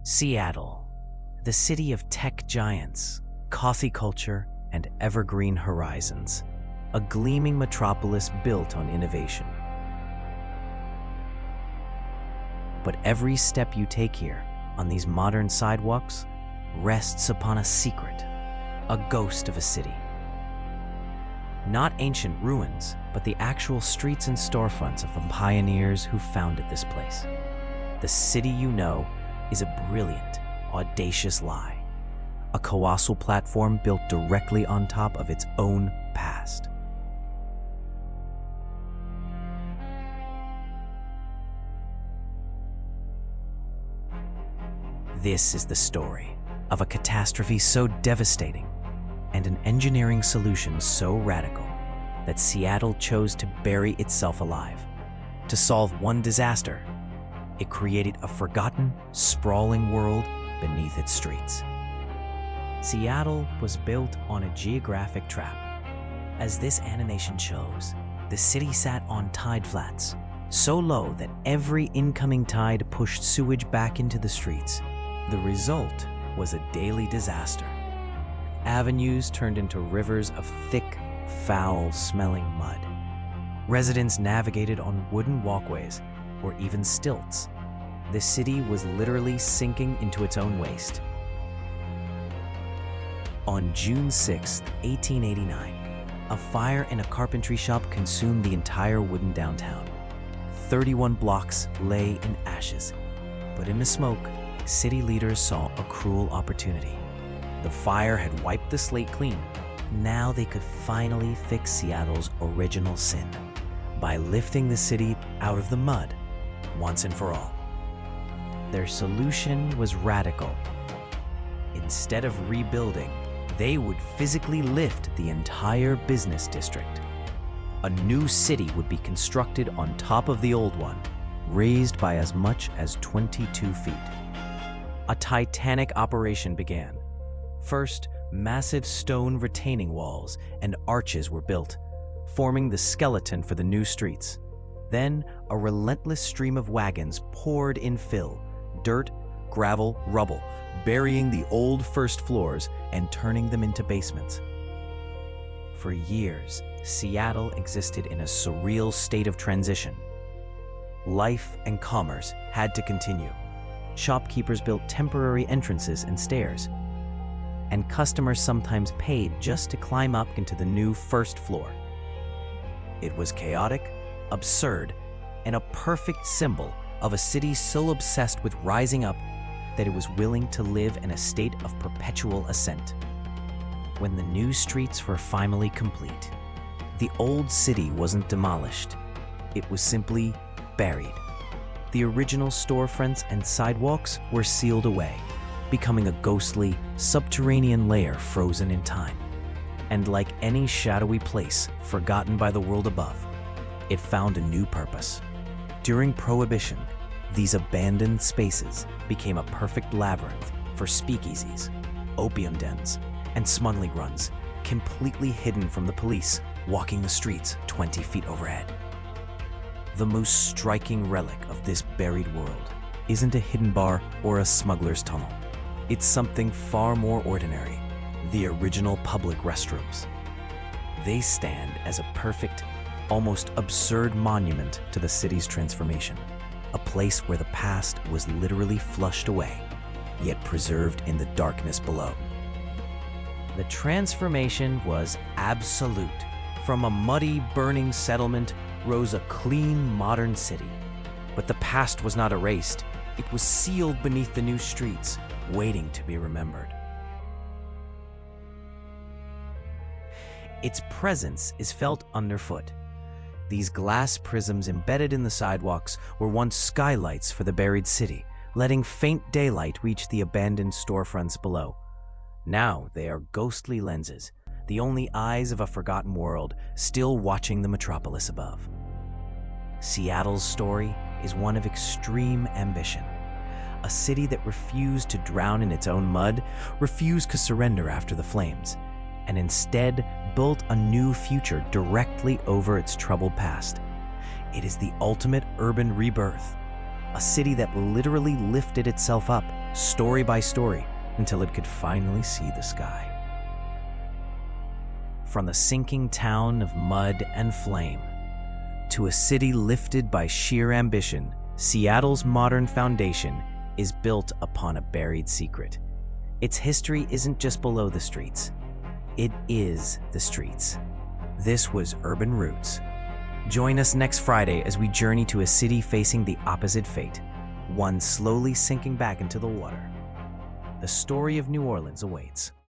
Seattle, the city of tech giants, coffee culture, and evergreen horizons, a gleaming metropolis built on innovation. But every step you take here, on these modern sidewalks, rests upon a secret, a ghost of a city. Not ancient ruins, but the actual streets and storefronts of the pioneers who founded this place. The city you know is a brilliant, audacious lie, a colossal platform built directly on top of its own past. This is the story of a catastrophe so devastating and an engineering solution so radical that Seattle chose to bury itself alive. To solve one disaster, it created a forgotten, sprawling world beneath its streets. Seattle was built on a geographic trap. As this animation shows, the city sat on tide flats, so low that every incoming tide pushed sewage back into the streets. The result was a daily disaster. Avenues turned into rivers of thick, foul-smelling mud. Residents navigated on wooden walkways or even stilts. The city was literally sinking into its own waste. On June 6, 1889, a fire in a carpentry shop consumed the entire wooden downtown. 31 blocks lay in ashes, but in the smoke, city leaders saw a cruel opportunity. The fire had wiped the slate clean. Now they could finally fix Seattle's original sin by lifting the city out of the mud once and for all. Their solution was radical. Instead of rebuilding, they would physically lift the entire business district. A new city would be constructed on top of the old one, raised by as much as 22 feet. A titanic operation began. First, massive stone retaining walls and arches were built, forming the skeleton for the new streets. Then, a relentless stream of wagons poured in fill, dirt, gravel, rubble, burying the old first floors and turning them into basements. For years, Seattle existed in a surreal state of transition. Life and commerce had to continue. Shopkeepers built temporary entrances and stairs, and customers sometimes paid just to climb up into the new first floor. It was chaotic, absurd, and a perfect symbol of a city so obsessed with rising up that it was willing to live in a state of perpetual ascent. When the new streets were finally complete, the old city wasn't demolished. It was simply buried. The original storefronts and sidewalks were sealed away, becoming a ghostly, subterranean layer frozen in time. And like any shadowy place forgotten by the world above, it found a new purpose. During Prohibition, these abandoned spaces became a perfect labyrinth for speakeasies, opium dens, and smuggling runs, completely hidden from the police walking the streets 20 feet overhead. The most striking relic of this buried world isn't a hidden bar or a smuggler's tunnel. It's something far more ordinary: the original public restrooms. They stand as a perfect, almost absurd monument to the city's transformation, a place where the past was literally flushed away, yet preserved in the darkness below. The transformation was absolute. From a muddy, burning settlement rose a clean, modern city. But the past was not erased. It was sealed beneath the new streets, waiting to be remembered. Its presence is felt underfoot. These glass prisms embedded in the sidewalks were once skylights for the buried city, letting faint daylight reach the abandoned storefronts below. Now they are ghostly lenses, the only eyes of a forgotten world still watching the metropolis above. Seattle's story is one of extreme ambition. A city that refused to drown in its own mud, refused to surrender after the flames, and instead built a new future directly over its troubled past. It is the ultimate urban rebirth, a city that literally lifted itself up, story by story, until it could finally see the sky. From the sinking town of mud and flame to a city lifted by sheer ambition, Seattle's modern foundation is built upon a buried secret. Its history isn't just below the streets, it is the streets. This was Urban Roots. Join us next Friday as we journey to a city facing the opposite fate, one slowly sinking back into the water. The story of New Orleans awaits.